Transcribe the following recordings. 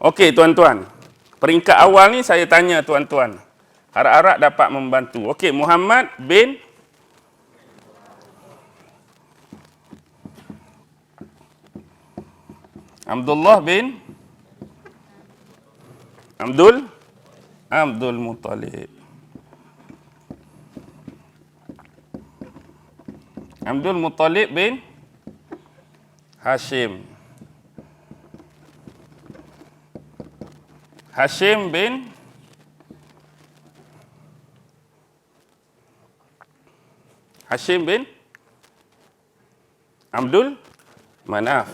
Okey, tuan-tuan. Peringkat awal ni saya tanya tuan-tuan. Harap-harap dapat membantu. Okey, Muhammad bin Abdullah bin Abdul Muttalib. Abdul Muttalib bin Hashim. Hashim bin Abdul Manaf.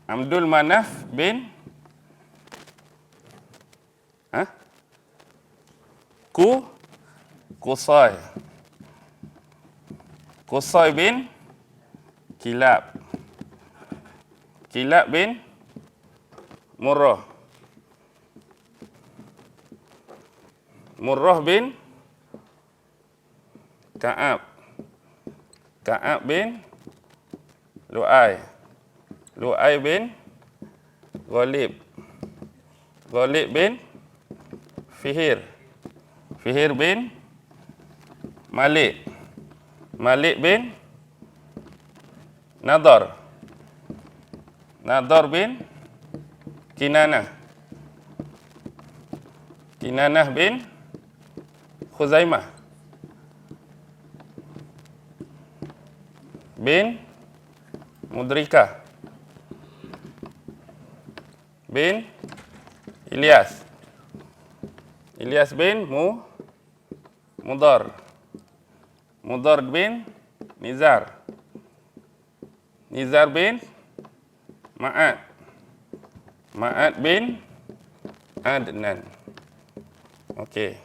Abdul Manaf bin Qusay. Qusay bin Kilab. Kilab bin Murrah. Murrah bin Ka'ab. Ka'ab bin Lu'ay. Lu'ay bin Ghalib. Ghalib bin Fihir. Fihir bin Malik. Malik bin Nadar. Nadar bin Kinanah. Kinanah bin Khuzaimah. Bin Mudrikah. Bin Ilyas. Ilyas bin Mudar. Mudar bin Nizar. Nizar bin Ma'ad. Ma'ad bin Adnan. Okey.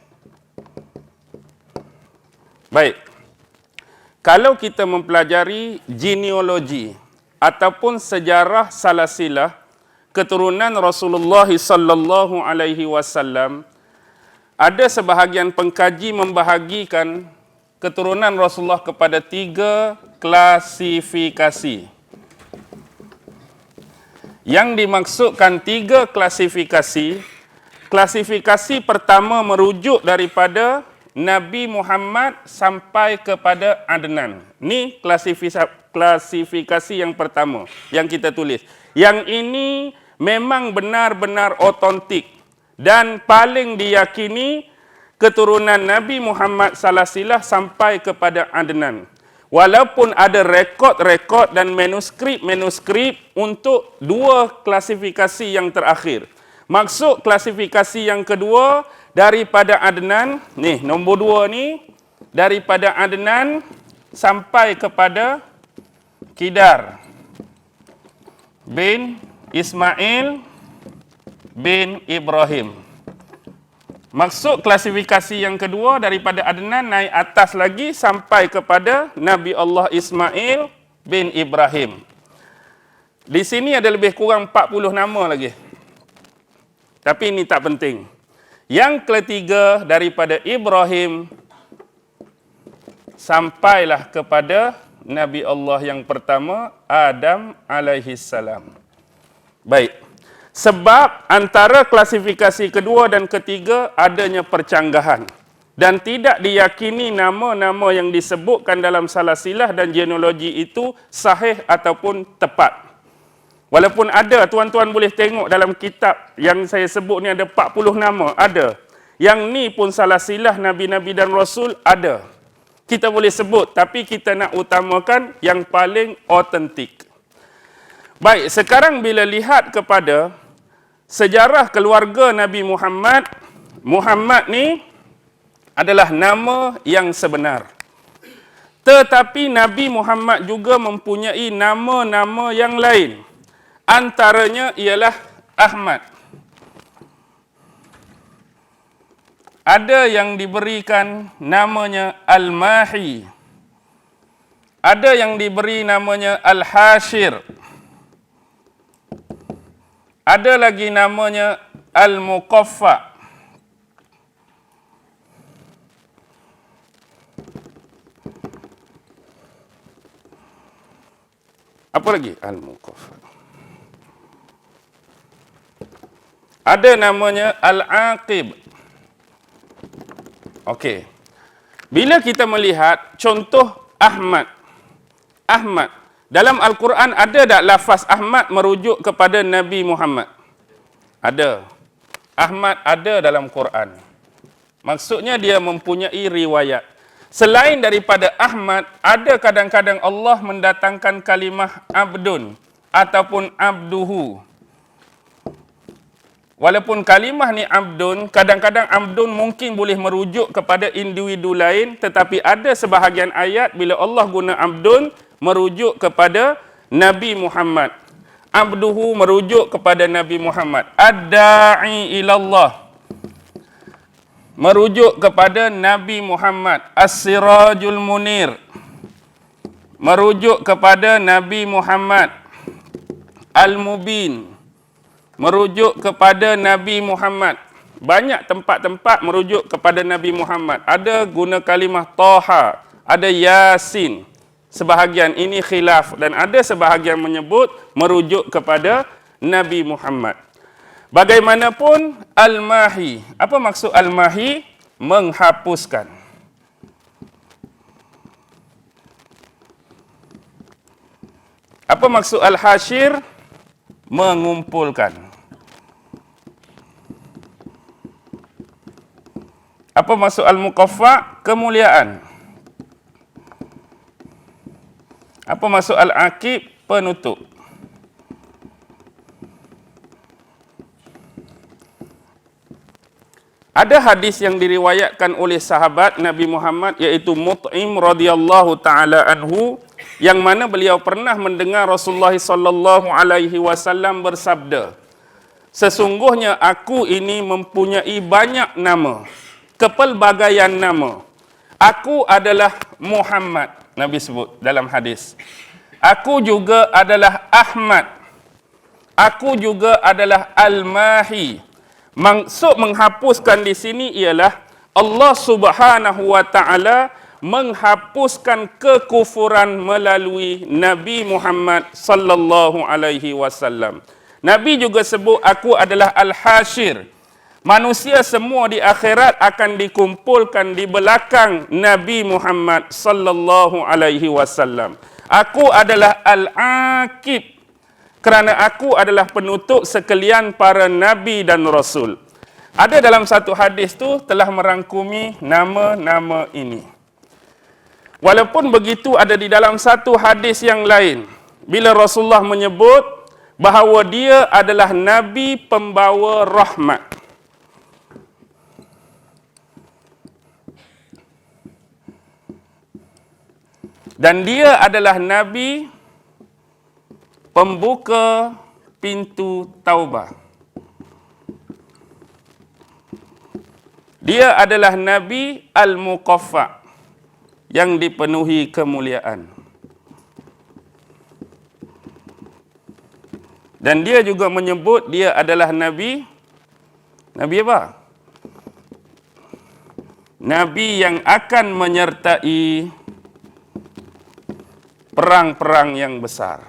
Baik. Kalau kita mempelajari genealogi ataupun sejarah salasilah keturunan Rasulullah sallallahu alaihi wasallam, ada sebahagian pengkaji membahagikan keturunan Rasulullah kepada 3 klasifikasi. Yang dimaksudkan 3 klasifikasi, klasifikasi pertama merujuk daripada Nabi Muhammad sampai kepada Adnan. Ini klasifikasi yang pertama yang kita tulis. Yang ini memang benar-benar otentik dan paling diyakini keturunan Nabi Muhammad salasilah sampai kepada Adnan. Walaupun ada rekod-rekod dan manuskrip untuk 2 klasifikasi yang terakhir. Maksud klasifikasi yang kedua daripada Adnan, nih nombor 2 ni, daripada Adnan sampai kepada Kidar bin Ismail bin Ibrahim. Maksud klasifikasi yang kedua daripada Adnan naik atas lagi sampai kepada Nabi Allah Ismail bin Ibrahim. Di sini ada lebih kurang 40 nama lagi. Tapi ini tak penting. Yang ketiga daripada Ibrahim sampailah kepada Nabi Allah yang pertama, Adam alaihi salam. Baik. Sebab antara klasifikasi kedua dan ketiga adanya percanggahan dan tidak diyakini nama-nama yang disebutkan dalam salasilah dan genealogi itu sahih ataupun tepat. Walaupun ada, tuan-tuan boleh tengok dalam kitab yang saya sebut ni ada 40 nama, ada. Yang ni pun salasilah Nabi-Nabi dan Rasul ada. Kita boleh sebut, tapi kita nak utamakan yang paling otentik. Baik, sekarang bila lihat kepada sejarah keluarga Nabi Muhammad, Muhammad ni adalah nama yang sebenar. Tetapi Nabi Muhammad juga mempunyai nama-nama yang lain. Antaranya ialah Ahmad. Ada yang diberikan namanya Al-Mahi. Ada yang diberi namanya Al-Hashir. Ada lagi namanya Al-Muqaffa. Apa lagi? Al-Muqaffa. Ada namanya Al-Aqib. Okey. Bila kita melihat contoh Ahmad. Ahmad. Dalam Al-Quran ada tak lafaz Ahmad merujuk kepada Nabi Muhammad? Ada. Ahmad ada dalam Quran. Maksudnya dia mempunyai riwayat. Selain daripada Ahmad, ada kadang-kadang Allah mendatangkan kalimah abdun ataupun abduhu. Walaupun kalimah ni abdun, kadang-kadang abdun mungkin boleh merujuk kepada individu lain, tetapi ada sebahagian ayat bila Allah guna abdun merujuk kepada Nabi Muhammad. Abduhu merujuk kepada Nabi Muhammad. Ad-da'i ilallah merujuk kepada Nabi Muhammad. As-sirajul munir merujuk kepada Nabi Muhammad. Al-mubin merujuk kepada Nabi Muhammad. Banyak tempat-tempat merujuk kepada Nabi Muhammad. Ada guna kalimah Taha, ada Yasin. Sebahagian ini khilaf dan ada sebahagian menyebut merujuk kepada Nabi Muhammad. Bagaimanapun Al-Mahi. Apa maksud Al-Mahi? Menghapuskan. Apa maksud Al-Hashir? Mengumpulkan. Apa maksud Al-Muqaffa? Kemuliaan. Apa maksud Al-Aqib? Penutup. Ada hadis yang diriwayatkan oleh sahabat Nabi Muhammad iaitu Mut'im radhiyallahu taala anhu, yang mana beliau pernah mendengar Rasulullah sallallahu alaihi wasallam bersabda, sesungguhnya aku ini mempunyai banyak nama, kepelbagaian nama. Aku adalah Muhammad, Nabi sebut dalam hadis. Aku juga adalah Ahmad. Aku juga adalah Al-Mahi. Maksud menghapuskan di sini ialah Allah Subhanahu wa taala menghapuskan kekufuran melalui Nabi Muhammad sallallahu alaihi wasallam. Nabi juga sebut aku adalah Al-Hashir. Manusia semua di akhirat akan dikumpulkan di belakang Nabi Muhammad sallallahu alaihi wasallam. Aku adalah Al-Aqib, kerana aku adalah penutup sekalian para nabi dan rasul. Ada dalam satu hadis tu telah merangkumi nama-nama ini. Walaupun begitu, ada di dalam satu hadis yang lain bila Rasulullah menyebut bahawa dia adalah nabi pembawa rahmat. Dan dia adalah nabi pembuka pintu taubat. Dia adalah nabi al-muqaffa, yang dipenuhi kemuliaan. Dan dia juga menyebut dia adalah nabi apa? Nabi yang akan menyertai perang-perang yang besar.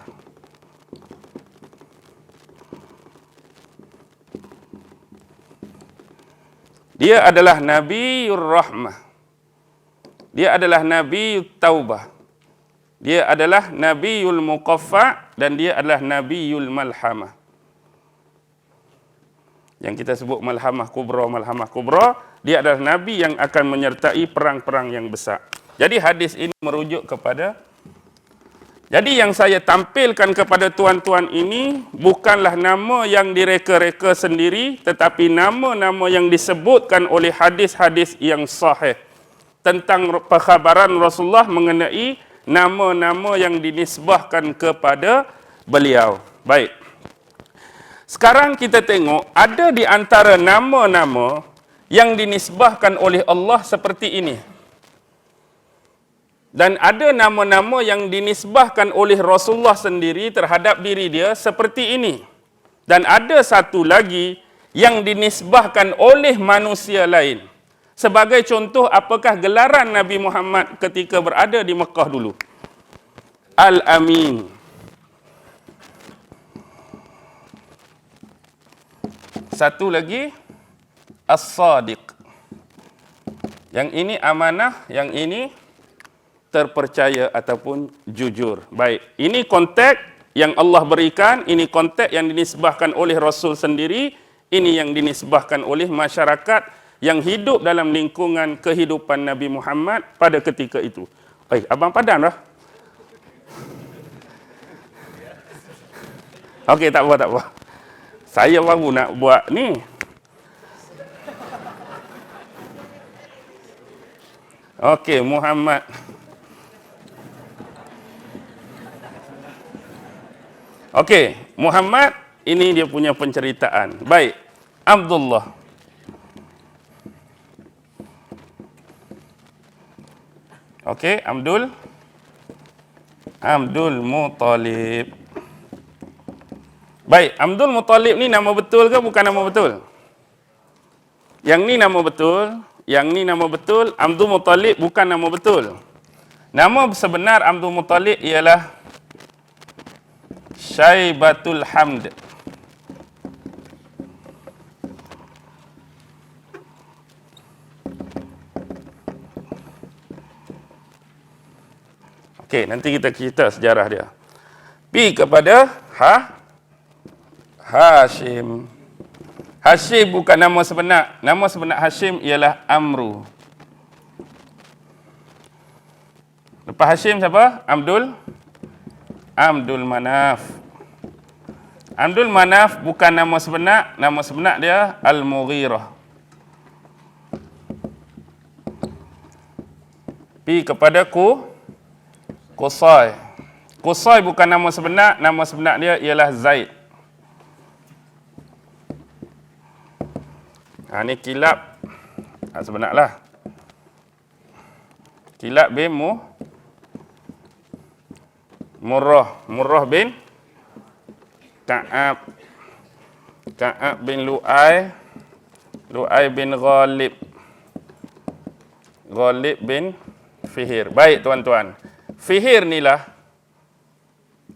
Dia adalah Nabiur Rahmah. Dia adalah Nabiut Taubah. Dia adalah Nabiul Muqaffa dan dia adalah Nabiul Malhamah. Yang kita sebut Malhamah Kubra, dia adalah Nabi yang akan menyertai perang-perang yang besar. Jadi hadis ini merujuk kepada, jadi yang saya tampilkan kepada tuan-tuan ini bukanlah nama yang direka-reka sendiri, tetapi nama-nama yang disebutkan oleh hadis-hadis yang sahih tentang perkhabaran Rasulullah mengenai nama-nama yang dinisbahkan kepada beliau. Baik. Sekarang kita tengok ada di antara nama-nama yang dinisbahkan oleh Allah seperti ini. Dan ada nama-nama yang dinisbahkan oleh Rasulullah sendiri terhadap diri dia seperti ini. Dan ada satu lagi yang dinisbahkan oleh manusia lain. Sebagai contoh, apakah gelaran Nabi Muhammad ketika berada di Mekah dulu? Al-Amin. satu lagi as-sadiq. Yang ini amanah, yang ini terpercaya ataupun jujur. Baik, ini konteks yang Allah berikan, ini konteks yang dinisbahkan oleh Rasul sendiri, ini yang dinisbahkan oleh masyarakat yang hidup dalam lingkungan kehidupan Nabi Muhammad pada ketika itu. Baik, abang padan lah. Okey, tak apa, tak apa. Saya baru nak buat ni. Okey, Muhammad. Okey, Muhammad, ini dia punya penceritaan. Baik, Abdullah. Okey, Abdul Muttalib. Baik, Abdul Muttalib ni nama betul ke bukan nama betul? Yang ni nama betul, yang ni nama betul. Abdul Muttalib bukan nama betul. Nama sebenar Abdul Muttalib ialah Syaibatul Hamd. Okey, nanti kita cerita sejarah dia. Pi kepada Hashim. Hashim bukan nama sebenar. Nama sebenar Hashim ialah Amru. Lepas Hashim siapa? Abdul Manaf. Abdul Manaf bukan nama sebenar. Nama sebenar dia Al-Mughirah. Pi kepada Qusay. Qusay bukan nama sebenar. Nama sebenar dia ialah Zaid. Ini kilap sebenarlah. Kilap bin Murrah bin Ka'ab bin Lu'ay bin Ghalib bin Fihir. Baik tuan-tuan, Fihir inilah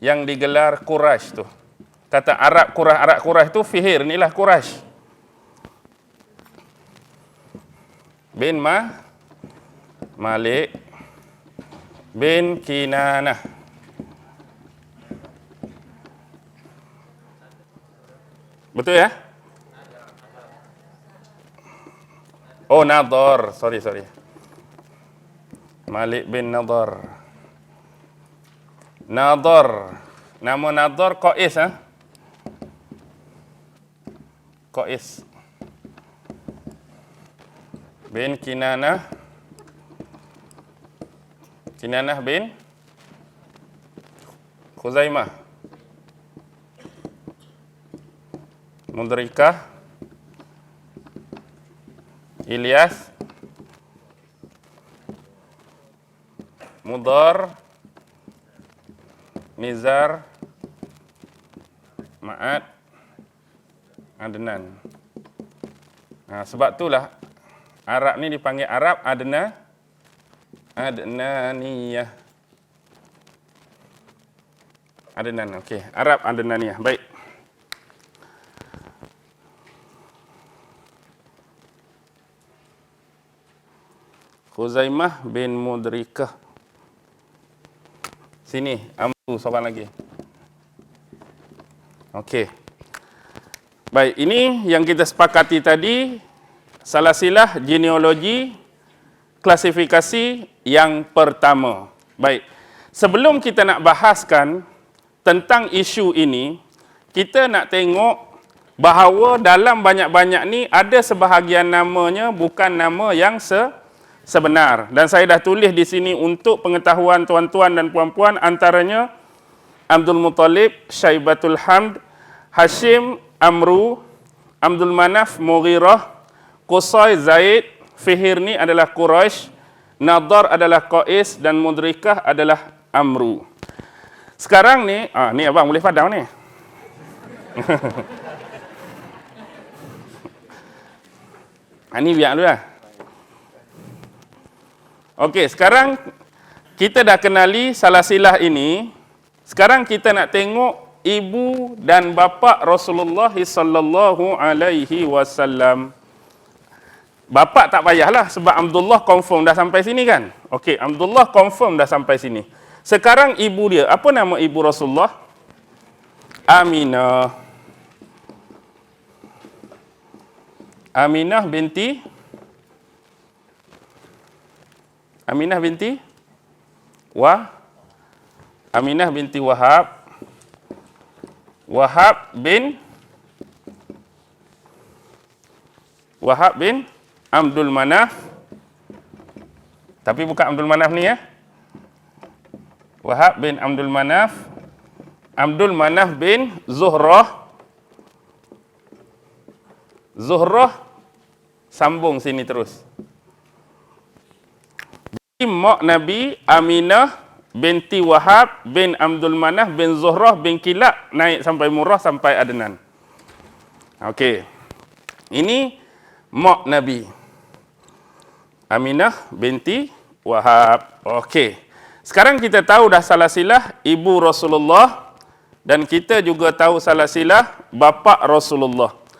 yang digelar Quraisy tu. Kata Arab Quraisy tu Fihir inilah Quraisy. Bin Malik bin Kinanah. Betul ya? Oh, Nadar. Sorry. Malik bin Nadar. Nama Nadar Qais, ha? Qais bin Kinanah bin Khuzaimah, Mudrikah, Ilyas, Mudar, Nizar, Ma'ad, Adnan. Sebab itulah Arab ni dipanggil Arab Adnaniyah. Adnan, okey. Arab Adnaniyah. Baik. Khuzaimah bin Mudrikah. Sini, Amru seorang lagi. Okey. Baik, ini yang kita sepakati tadi, salasilah genealogi klasifikasi yang pertama. Baik. Sebelum kita nak bahaskan tentang isu ini, kita nak tengok bahawa dalam banyak-banyak ni ada sebahagian namanya bukan nama yang sebenar. Dan saya dah tulis di sini untuk pengetahuan tuan-tuan dan puan-puan, antaranya Abdul Muttalib, Syaibatul Hamd, Hashim, Amru, Abdul Manaf, Mughirah, Qusay, Zaid, Fihir ni adalah Quraisy, Nadar adalah Qais dan Mudrikah adalah Amru. Sekarang ni, ni abang boleh padam ni. Ini biar dulu lah. Okey, sekarang kita dah kenali salasilah ini. Sekarang kita nak tengok ibu dan bapa Rasulullah sallallahu alaihi wasallam. Bapa tak payahlah sebab Abdullah confirm dah sampai sini kan? Okey, Abdullah confirm dah sampai sini. Sekarang ibu dia, apa nama ibu Rasulullah? Aminah. Aminah binti Aminah binti Wahab. Wahab bin Abdul Manaf. Tapi bukan Abdul Manaf ni ya. Wahab bin Abdul Manaf. Abdul Manaf bin Zuhrah. Zuhrah sambung sini terus. Mak Nabi Aminah binti Wahab bin Abdul Manaf bin Zuhrah bin Kilab naik sampai Murrah sampai Adnan. Okey. Ini mak Nabi Aminah binti Wahab. Okey. Sekarang kita tahu dah salasilah ibu Rasulullah dan kita juga tahu salasilah bapa Rasulullah.